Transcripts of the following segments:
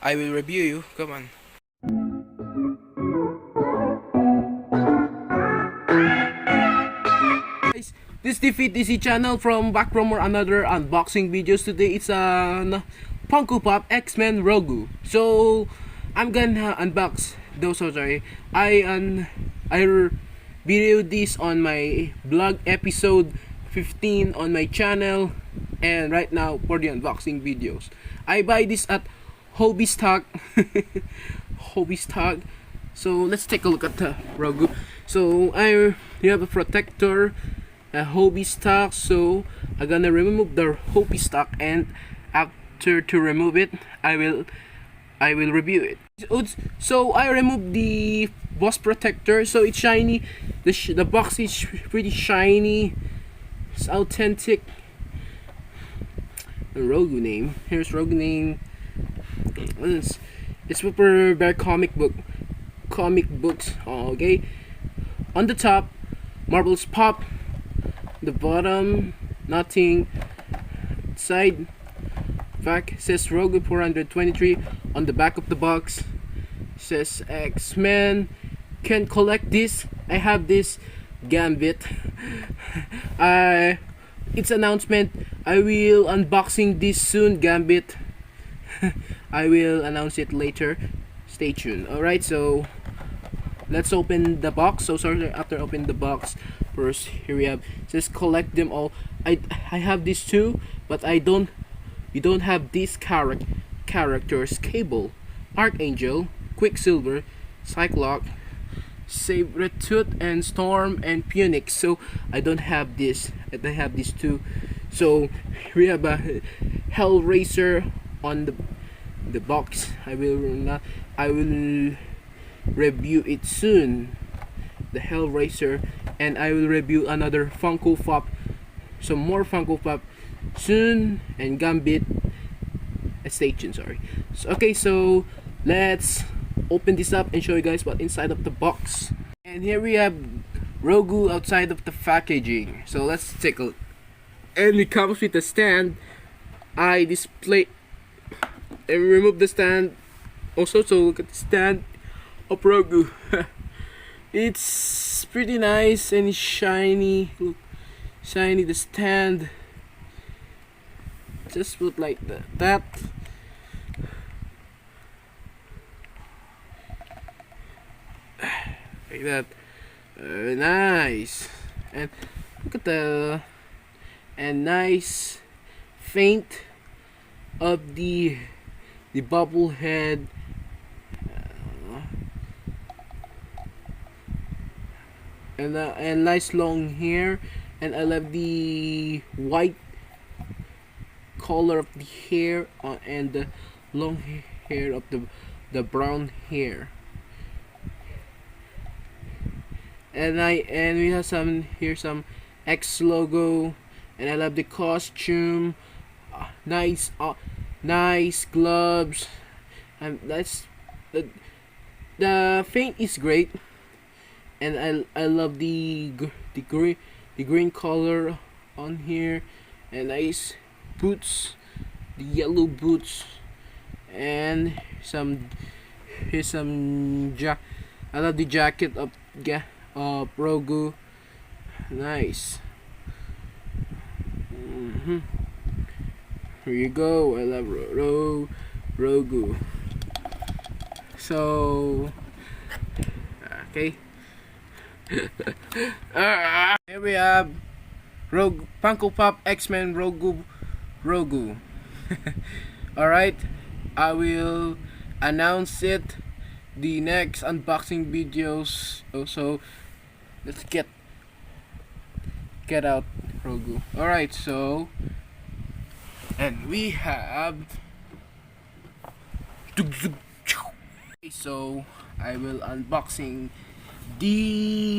I will review you. Come on. Guys, this is the FitDC channel from back from another unboxing videos. Today it's an Funko Pop X-Men Rogu. So I'm gonna unbox those. So sorry, I videoed this on my blog episode 15 on my channel, and right now for the unboxing videos, I buy this at Hobby Stock. Hobby Stock. So let's take a look at the Rogu. So you have a protector, a Hobby Stock. So I'm gonna remove the Hobby Stock, and after to remove it, I will review it. So I removed the boss protector. So it's shiny. The box is pretty shiny. It's authentic. The Rogu name. Here's Rogu name. It's super very comic books. Okay. On the top, marbles pop. The bottom, nothing. Side back says Rogu 423. On the back of the box says X-Men. Can collect this. I have this Gambit. It's announcement. I will unboxing this soon, Gambit. I will announce it later. Stay tuned. Alright, so let's open the box. So sorry, after opening the box, first here we have, it says collect them all. I have this too, but you don't have these characters: Cable, Archangel, Quicksilver, Cyclops, Sabretooth, and Storm, and Phoenix. So I don't have this. I have this too. So we have a Hellraiser on the box. I will review it soon. The Hellraiser, and I will review another Funko Pop, some more Funko Pop soon, and Gambit. Stay tuned. Sorry. Okay, so let's open this up and show you guys what's inside of the box. And here we have Rogu outside of the packaging. So let's take a look. And it comes with a stand. I display and remove the stand. Also, so look at the stand of Rogu. It's pretty nice and shiny. Look, shiny. The stand. Just put like that. Like that. Nice. And look at the nice faint of the bubble head. And nice long hair, and I love the white color of the hair, and the long hair of the brown hair. And we have some X logo, and I love the costume. Nice gloves, and that's the paint is great, and I love the green color on here, and nice boots, the yellow boots, and here's some I love the jacket of Rogu. Nice. Here you go. I love Rogu. So okay. Here we have Rogu, Funko Pop X-Men Rogu. Alright, I will announce it the next unboxing videos. Also, let's get out Rogu. Alright, so, and we have, so I will unboxing these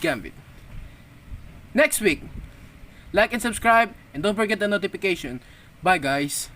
Gambit next week. Like and subscribe, and don't forget the notification. Bye guys.